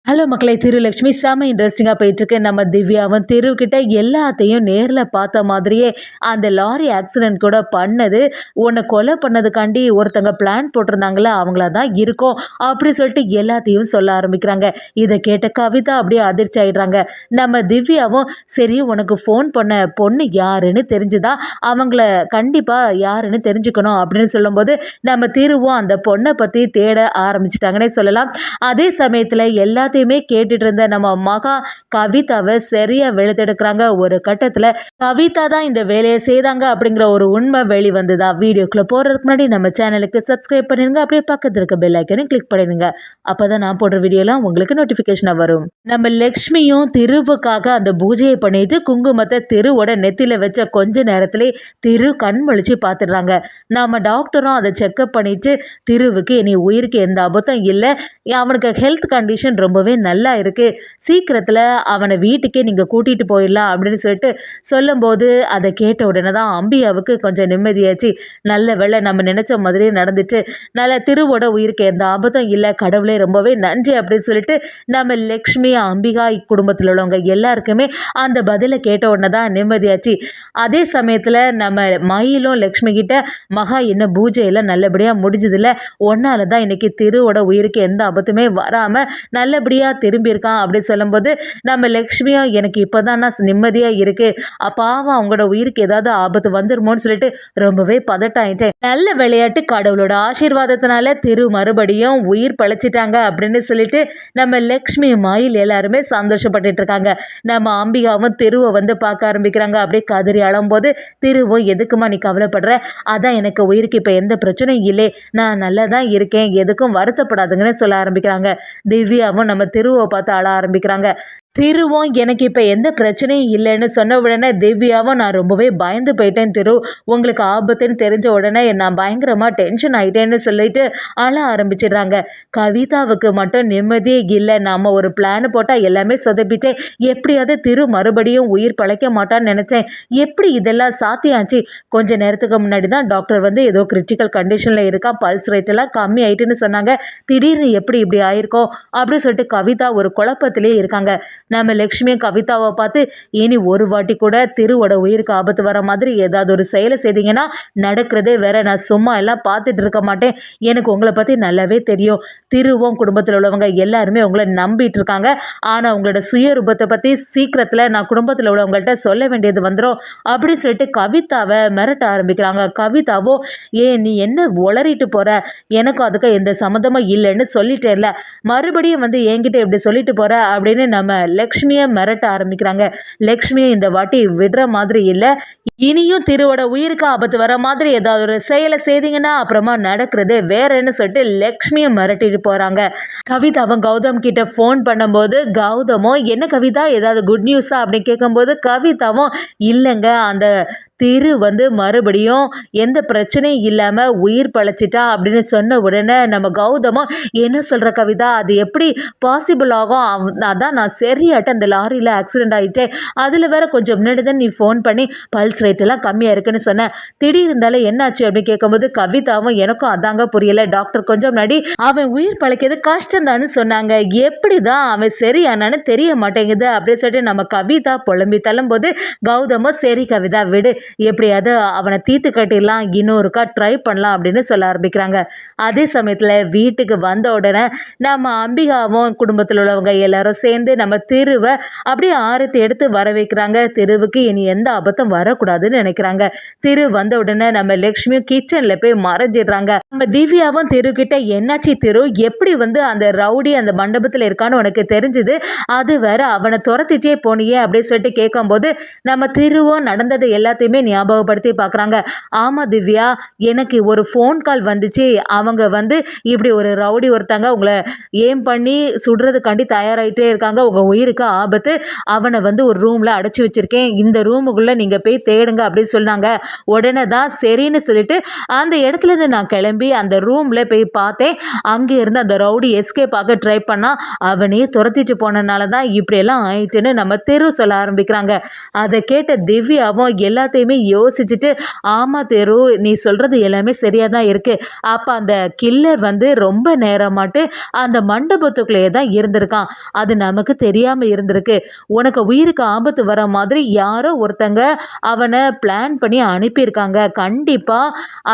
Hello மக்களே! திருலக்ஷ்மி செம்ம இன்ட்ரெஸ்டிங்கா போயிட்டுருக்கு. நம்ம திவ்யாவும் திருக்கிட்ட எல்லாத்தையும் நேர்ல பார்த்த மாதிரியே, அந்த லாரி ஆக்சிடென்ட் கூட பண்ணது, உன்ன கொலை பண்ணதுக்காண்டி ஒருத்தங்க பிளான் போட்டிருந்தாங்கல்ல, அவங்களா தான் இருக்கும். அப்படி சொல்லிட்டு எல்லாத்தையும் சொல்ல ஆரம்பிக்கிறாங்க. இத கேட்ட கவிதா அப்படியே அதிர்ச்சி ஆயிடுறாங்க. நம்ம திவ்யாவும், சரி உனக்கு ஃபோன் பண்ண பொண்ணு யாருன்னு தெரிஞ்சுதா? அவங்கள கண்டிப்பா யாருன்னு தெரிஞ்சுக்கணும் அப்படின்னு சொல்லும்போது, நம்ம திருவும் அந்த பொண்ண பத்தி தேட ஆரம்பிச்சுட்டாங்கன்னே சொல்லலாம். அதே சமயத்துல எல்லாத்தையுமே கேட்டுட்டு இருந்த நம்ம மகா கவிதாவை சரியா வெளுத்தெடுக்கிறாங்க. ஒரு கட்டத்துல கவிதா தான் இந்த வேலையை செய்தாங்க அப்படிங்கிற ஒரு உண்மை வெளிவந்துதா. வீடியோக்குள்ள போறதுக்கு முன்னாடி நம்ம சேனலுக்கு சப்ஸ்கிரைப் பண்ணிருங்க. அப்படியே பக்கத்துல இருக்க பெல் ஐக்கனையும் கிளிக் பண்ணிடுங்க. அப்பதான் நான் போடுற வீடியோலாம் உங்களுக்கு நோட்டிபிகேஷனா வரும். நம்ம லக்ஷ்மியும் திருவுக்காக அந்த பூஜையை பண்ணிட்டு குங்குமத்தை திருவோட நெத்தில வச்ச கொஞ்ச நேரத்திலே திரு கண் முழிச்சு பார்த்துடுறாங்க. நம்ம டாக்டரும் அதை செக்அப் பண்ணிட்டு திருவுக்கு இனி உயிருக்கு எந்த ஆபத்தும் இல்லை, அவனுக்கு ஹெல்த் கண்டிஷன் ரொம்பவே நல்லா இருக்கு, சீக்கிரத்தில் அவனை வீட்டுக்கே நீங்கள் கூட்டிகிட்டு போயிடலாம் அப்படின்னு சொல்லிட்டு சொல்லும்போது அதை கேட்ட உடனே தான் அம்பியாவுக்கு கொஞ்சம் நிம்மதியாச்சு. நல்ல வேளை நம்ம நினச்ச மாதிரியே நடந்துட்டு நல்ல திருவோட உயிருக்கு எந்த ஆபத்தும் இல்லை, கடவுளே ரொம்பவே நன்றி அப்படின்னு சொல்லிட்டு நம்ம லக்ஷ்மி அம்பிகா குடும்பத்தில் உள்ளவங்க எல்லாருக்குமே அந்த பதிலை கேட்ட உடனே தான் நிம்மதியாச்சு. அதே சமயத்தில் நம்ம மயிலும் லக்ஷ்மி கிட்ட, மகா என்ன பூஜையெல்லாம் நல்லபடியாக முடிஞ்சதில்ல, ஒன்னால தான் இன்னைக்கு திருவோட உயிருக்கு எந்த ஆபத்துமே வராமல் நல்லபடியாக திரும்பியிருக்கான் அப்படின்னு சொல்லும்போது, நம்ம லக்ஷ்மியும் எனக்கு இப்போதான் நிம்மதியாக இருக்கு, பாவம் அவங்களோட உயிருக்கு ஏதாவது ஆபத்து வந்துருமோன்னு சொல்லிட்டு ரொம்பவே பதட்டாயிட்டேன். நல்ல விளையாட்டு, கடவுளோட ஆசீர்வாதத்தினால திரு மறுபடியும் உயிர் பழச்சிட்டாங்க அப்படின்னு சொல்லிட்டு நம்ம லக்ஷ்மி மயில் எல்லாருமே சந்தோஷப்பட்டுட்டு இருக்காங்க. நம்ம அம்பிகாவும் திருவை வந்து பார்க்க ஆரம்பிக்கிறாங்க. அப்படியே கதறி அழும்போது திருவும், எதுக்குமா நீ கவலைப்படுற, அதான் எனக்கு உயிருக்கு இப்போ எந்த பிரச்சனையும் இல்லை, நான் நல்லா தான் இருக்கேன், எதுக்கும் வருத்தப்படாதுங்கன்னு சொல்ல ஆரம்பிக்கிறாங்க. திவ்யாவும் நம்ம திருவை பார்த்து அழ ஆரம்பிக்கிறாங்க. திருவும் எனக்கு இப்போ எந்த பிரச்சனையும் இல்லைன்னு சொன்ன உடனே திவ்யாவும், நான் ரொம்பவே பயந்து போயிட்டேன் திரு, உங்களுக்கு ஆபத்துன்னு தெரிஞ்ச உடனே நான் பயங்கரமாக டென்ஷன் ஆகிட்டேன்னு சொல்லிட்டு அழ ஆரம்பிச்சிடுறாங்க. கவிதாவுக்கு மட்டும் நிம்மதியே இல்லை. நம்ம ஒரு பிளான் போட்டால் எல்லாமே சொதப்பிட்டேன், எப்படியாவது திரு மறுபடியும் உயிர் பழைக்க மாட்டான்னு நினச்சேன், எப்படி இதெல்லாம் சாத்தியாச்சு? கொஞ்ச நேரத்துக்கு முன்னாடி தான் டாக்டர் வந்து ஏதோ கிரிட்டிக்கல் கண்டிஷனில் இருக்கான், பல்ஸ் ரேட் எல்லாம் கம்மி ஆயிட்டுன்னு சொன்னாங்க, திடீர்னு எப்படி இப்படி ஆயிருக்கோம் அப்படின்னு சொல்லிட்டு கவிதா ஒரு குழப்பத்திலே இருக்காங்க. நம்ம லக்ஷ்மியும் கவிதாவை பார்த்து, இனி ஒரு வாட்டி கூட திருவோட உயிருக்கு ஆபத்து வர மாதிரி ஏதாவது ஒரு செயலை செய்தீங்கன்னா நடக்கிறதே வேற, நான் சும்மா எல்லாம் பார்த்துட்டு இருக்க மாட்டேன், எனக்கு உங்களை பற்றி நல்லாவே தெரியும், திருவும் குடும்பத்தில் உள்ளவங்க எல்லாருமே உங்களை நம்பிட்டு இருக்காங்க, ஆனால் உங்களோட சுயரூபத்தை பற்றி சீக்கிரத்தில் நான் குடும்பத்தில் உள்ளவங்கள்ட்ட சொல்ல வேண்டியது வந்துடும் அப்படின்னு சொல்லிட்டு கவிதாவை மிரட்ட ஆரம்பிக்கிறாங்க. கவிதாவோ, நீ என்ன உளறிட்டு போற, எனக்கும் அதுக்கு எந்த சம்மந்தமும் இல்லைன்னு சொல்லிட்டேன்ல, மறுபடியும் வந்து என்கிட்ட இப்படி சொல்லிட்டு போற அப்படின்னு நம்ம லக்ஷ்மியை மிரட்ட ஆரம்பிக்கிறாங்க. லக்ஷ்மியை இந்த வாட்டி விடுற மாதிரி இல்லை, இனியும் திருவோட உயிருக்கு ஆபத்து வர மாதிரி ஏதாவது ஒரு செயலை செய்தீங்கன்னா அப்புறமா நடக்கிறதே வேறன்னு சொல்லிட்டு லக்ஷ்மியை மிரட்டிட்டு போறாங்க. கவிதாவும் கௌதம் கிட்ட ஃபோன் பண்ணும்போது கௌதமும், என்ன கவிதா ஏதாவது குட் நியூஸா அப்படின்னு கேட்கும்போது கவிதாவும், இல்லைங்க, அந்த திரு வந்து மறுபடியும் எந்த பிரச்சனையும் இல்லாமல் உயிர் பழச்சிட்டான் அப்படின்னு சொன்ன உடனே நம்ம கௌதமும், என்ன சொல்கிற கவிதா, அது எப்படி பாசிபிள் ஆகும், அதான் நான் சரியாட்ட அந்த லாரியில் ஆக்சிடென்ட் ஆகிட்டேன், அதில் வேற கொஞ்சம் முன்னாடி தான் நீ ஃபோன் பண்ணி பல்ஸ் ரேட் எல்லாம் கம்மியாக இருக்குன்னு சொன்னேன், திடீர் இருந்தாலும் என்னாச்சு அப்படின்னு கேட்கும்போது கவிதாவும், எனக்கும் அதாங்க புரியலை, டாக்டர் கொஞ்சம் முன்னாடி அவன் உயிர் பழைக்கிறது கஷ்டம்தான்னு சொன்னாங்க, எப்படி தான் அவன் சரியானான்னு தெரிய மாட்டேங்குது அப்படின்னு சொல்லிட்டு நம்ம கவிதா புலம்பி தள்ளும்போது கௌதமும், சரி கவிதா விடு, எப்படியாவது அவனை தீர்த்து கட்டிடலாம், இன்னொருக்கா ட்ரை பண்ணலாம் அப்படின்னு சொல்ல ஆரம்பிக்கிறாங்க. அதே சமயத்தில் வீட்டுக்கு வந்த உடனே நம்ம அம்பிகாவும் குடும்பத்தில் உள்ளவங்க எல்லாரும் சேர்ந்து நம்ம திருவை அப்படியே ஆரத்தி எடுத்து வர வைக்கிறாங்க. திருவுக்கு இனி எந்த ஆபத்தும் வரக்கூடாதுன்னு நினைக்கிறாங்க. திரு வந்த உடனே நம்ம லக்ஷ்மியும் கிச்சனில் போய் மறைஞ்சிடுறாங்க. நம்ம திவ்யாவும் திருக்கிட்ட, என்னாச்சு திரு, எப்படி வந்து அந்த ரவுடி அந்த மண்டபத்தில் இருக்கான்னு உனக்கு தெரிஞ்சுது, அது வேற அவனை துரத்திட்டே போனியே அப்படின்னு சொல்லிட்டு கேட்கும்போது நம்ம திருவும் நடந்தது எல்லாத்தையுமே ஞாபகப்படுத்தி பார்க்குறாங்க. ஆமாம் திவ்யா, எனக்கு ஒரு ஃபோன் கால் வந்துச்சு, அவங்க வந்து இப்படி ஒரு ரவுடி ஒருத்தங்க உங்களை ஏம் பண்ணி சுடுறதுக்காண்டி தயாராகிட்டே இருக்காங்க, உங்கள் உயிருக்கு ஆபத்து, அவனை வந்து ஒரு ரூமில் அடைச்சி வச்சுருக்கேன், இந்த ரூமுக்குள்ளே நீங்கள் போய் தேடுங்க அப்படின்னு சொன்னாங்க. உடனே தான் சரின்னு சொல்லிட்டு அந்த இடத்துலேருந்து நான் கிளம்பி அந்த ரூமில் போய் பார்த்தேன், அங்கே இருந்து அந்த ரவுடி எஸ்கேப் ஆக ட்ரை பண்ணால் அவனையே துரத்திட்டு போனனால தான் இப்படியெல்லாம் ஆயிட்டுன்னு நம்ம திரு சொல்ல ஆரம்பிக்கிறாங்க. அதை கேட்ட திவ்யாவும் எல்லாத்தையுமே எல்லாத்தையுமே யோசிச்சுட்டு, ஆமா தேரு நீ சொல்றது எல்லாமே சரியா தான் இருக்கு. அப்ப அந்த கில்லர் வந்து ரொம்ப நேரமாட்டு அந்த மண்டபத்துக்குள்ளேயே தான் இருந்திருக்கான். அது நமக்கு தெரியாம இருந்திருக்கு. உனக்கு உயிருக்கு ஆபத்து வர மாதிரி யாரோ ஒருத்தங்க அவன பிளான் பண்ணி அனுப்பியிருக்காங்க. கண்டிப்பா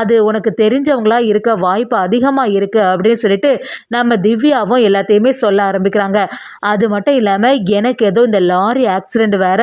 அது உனக்கு தெரிஞ்சவங்களா இருக்க வாய்ப்பு அதிகமா இருக்கு அப்படின்னு சொல்லிட்டு நம்ம திவ்யாவும் எல்லாத்தையுமே சொல்ல ஆரம்பிக்கிறாங்க. அது மட்டும் இல்லாம எனக்கு ஏதோ இந்த லாரி ஆக்சிடென்ட் வேற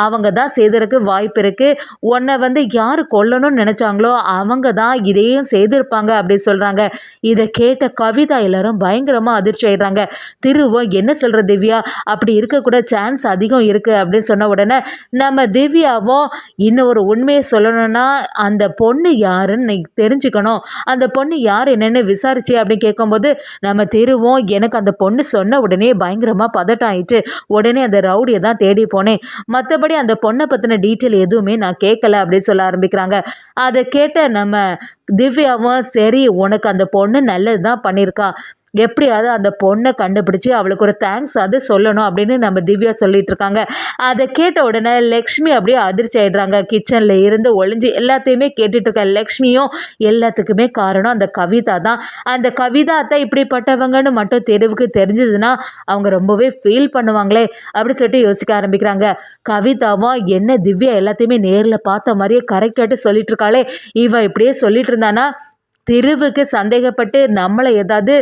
அவங்க தான் செய்ததற்கு வாய்ப்பு இருக்கு. உன்னை வந்து யாரு கொல்லணும்னு நினைச்சாங்களோ அவங்க தான் இதையும் செய்திருப்பாங்க அப்படின்னு சொல்றாங்க. இதை கேட்ட கவிதா எல்லாரும் பயங்கரமா அதிர்ச்சி ஆயிடுறாங்க. திருவும் என்ன சொல்ற திவ்யா, அப்படி இருக்கக்கூட சான்ஸ் அதிகம் இருக்கு அப்படின்னு சொன்ன உடனே நம்ம திவ்யாவும் இன்னும் ஒரு உண்மையை சொல்லணும்னா அந்த பொண்ணு யாருன்னு நீ தெரிஞ்சுக்கணும், அந்த பொண்ணு யார் என்னன்னு விசாரிச்சு அப்படின்னு கேட்கும்போது நம்ம திருவும் எனக்கு அந்த பொண்ணு சொன்ன உடனே பயங்கரமா பதட்டம் ஆயிட்டு உடனே அந்த ரவுடியை தான் தேடி போனேன், மற்றபடி அந்த பொண்ணை பற்றின டீட்டெயில் எதுவுமே நான் கேட்கல அப்படின்னு சொல்ல ஆரம்பிக்கிறாங்க. அதை கேட்ட நம்ம திவ்யாவும் சரி உனக்கு அந்த பொண்ணு நல்லது தான் பண்ணியிருக்கா, எப்படியாவது அந்த பொண்ணை கண்டுபிடிச்சு அவளுக்கு ஒரு தேங்க்ஸ் அது சொல்லணும் அப்படின்னு நம்ம திவ்யா சொல்லிட்டு இருக்காங்க. அதை கேட்ட உடனே லக்ஷ்மி அப்படியே அதிர்ச்சி ஆயிடுறாங்க. கிச்சன்ல இருந்து ஒளிஞ்சு எல்லாத்தையுமே கேட்டுட்டு இருக்க லக்ஷ்மியும் எல்லாத்துக்குமே காரணம் அந்த கவிதா தான். அந்த கவிதா தான் இப்படிப்பட்டவங்கன்னு மட்டும் தெருவுக்கு தெரிஞ்சதுன்னா அவங்க ரொம்பவே ஃபீல் பண்ணுவாங்களே அப்படி சொல்லிட்டு யோசிக்க ஆரம்பிக்கிறாங்க. கவிதாவும் என்ன திவ்யா எல்லாத்தையுமே நேரில் பார்த்த மாதிரியே கரெக்டாட்டு சொல்லிட்டு இருக்காளே, இவ இப்படியே சொல்லிட்டு இருந்தானா திருவுக்கு சந்தேகப்பட்டு நம்மளை ஏதாவது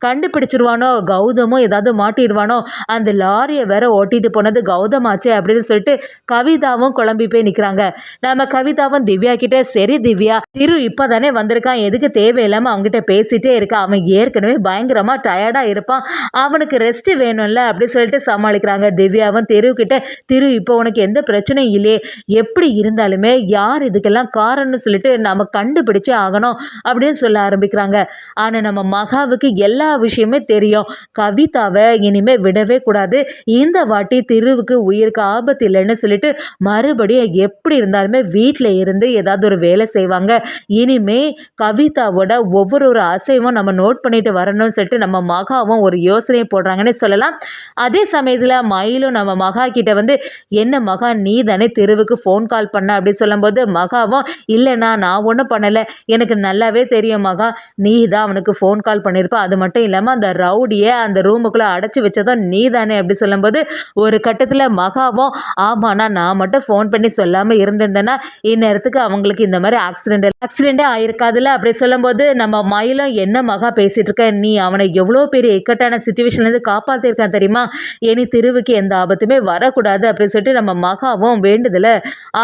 கண்டுபிடிச்சிருவானோ, கௌதமும் ஏதாவது மாட்டிடுவானோ, அந்த லாரியை வேற ஓட்டிட்டு போனது கௌதமாச்சே அப்படின்னு சொல்லிட்டு கவிதாவும் குழம்பி போய் நிற்கிறாங்க. நம்ம கவிதாவும் திவ்யா கிட்ட சரி திவ்யா, திரு இப்போதானே வந்திருக்கான், எதுக்கு தேவையில்லாமல் அவங்ககிட்ட பேசிட்டே இருக்கா, அவன் ஏற்கனவே பயங்கரமாக டயர்டாக இருப்பான், அவனுக்கு ரெஸ்ட் வேணும்ல அப்படின்னு சொல்லிட்டு சமாளிக்கிறாங்க. திவ்யாவும் திரு கிட்ட திரு இப்போ உனக்கு எந்த பிரச்சனையும் இல்லையே, எப்படி இருந்தாலுமே யார் இதுக்கெல்லாம் காரணம்னு சொல்லிட்டு நம்ம கண்டுபிடிச்சே ஆகணும் அப்படின்னு சொல்ல ஆரம்பிக்கிறாங்க. ஆனால் நம்ம மகாவுக்கு எல்லா விஷயமே தெரியும். கவிதாவை இனிமே விடவே கூடாது, இந்த வாட்டி திருவுக்கு உயிருக்கு ஆபத்து இல்லைன்னு சொல்லிட்டு மறுபடியும் எப்படி இருந்தாலுமே வீட்டில் இருந்து ஏதாவது ஒரு வேலை செய்வாங்க. இனிமே கவிதாவோட ஒவ்வொரு ஒரு அசைவும் நம்ம நோட் பண்ணிட்டு வரணும்னு சொல்லிட்டு நம்ம மகாவும் ஒரு யோசனை போடுறாங்கன்னு சொல்லலாம். அதே சமயத்தில் மயிலும் நம்ம மகா கிட்ட வந்து என்ன மகா நீ தானே திருவுக்கு ஃபோன் கால் பண்ண அப்படின்னு சொல்லும்போது மகாவும் இல்லைண்ணா நான் ஒன்றும் பண்ணலை, எனக்கு நல்லாவே தெரியும் மகா, நீ தான் அவனுக்கு ஃபோன் கால் பண்ணியிருப்ப, அது மட்டும் இல்லாமல் அந்த ரவுடியை அந்த ரூமுக்குள்ளே அடைச்சி வச்சதும் நீ தானே அப்படி சொல்லும்போது ஒரு கட்டத்தில் மகாவும் ஆமாண்ணா நான் மட்டும் ஃபோன் பண்ணி சொல்லாமல் இருந்திருந்தேன்னா இந்நேரத்துக்கு அவங்களுக்கு இந்த மாதிரி ஆக்சிடென்ட்டே ஆயிருக்காதுல்ல அப்படி சொல்லும்போது நம்ம மயிலும் என்ன மகா பேசிட்டு இருக்க, நீ அவனை எவ்வளோ பெரிய இக்கட்டான சுச்சுவேஷன்லேருந்து காப்பாற்றிருக்கான் தெரியுமா, இனி திருவுக்கு எந்த ஆபத்துமே வரக்கூடாது அப்படின்னு சொல்லிட்டு நம்ம மகாவும் வேண்டுதலை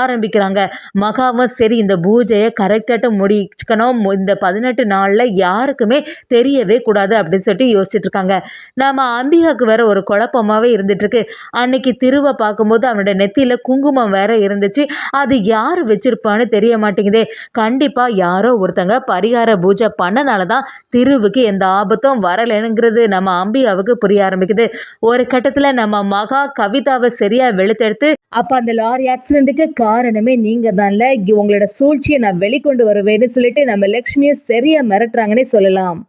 ஆரம்பிக்கிறாங்க. மகாவும் சரி இந்த பூஜையை கரெக்டாக முடிக்கணும், இந்த 18 நாளில் யாருக்குமே தெரியவே கூடாது அப்படின்னு சொல்லிட்டு யோசிச்சுட்டு இருக்காங்க. நம்ம அம்பிகாவுக்கு வேற ஒரு குழப்பமாகவே இருந்துட்டுருக்கு. அன்னைக்கு திருவை பார்க்கும்போது அவனோட நெத்தியில் குங்குமம் வேற இருந்துச்சு, அது யார் வச்சிருப்பான்னு தெரிய மாட்டேங்குதே, கண்டிப்பாக யாரோ ஒருத்தங்க பரிகார பூஜை பண்ணனால தான் திருவுக்கு எந்த ஆபத்தும் வரலைங்கிறது நம்ம அம்பிகாவுக்கு புரிய ஆரம்பிக்குது. ஒரு கட்டத்தில் நம்ம மகா கவிதாவை சரியாக வெளுத்தெடுத்து அப்போ அந்த லாரி ஆக்சிடென்ட்டுக்கு காரணமே நீங்கள் தான்ல, உங்களோட சூழ்ச்சியை நான் வெளிக்கொண்டு வருவேன்னு சொல்லிட்டு நம்ம லக்ஷ்மியை சரியாக மிரட்டுறாங்கன்னே சொல்லலாம்.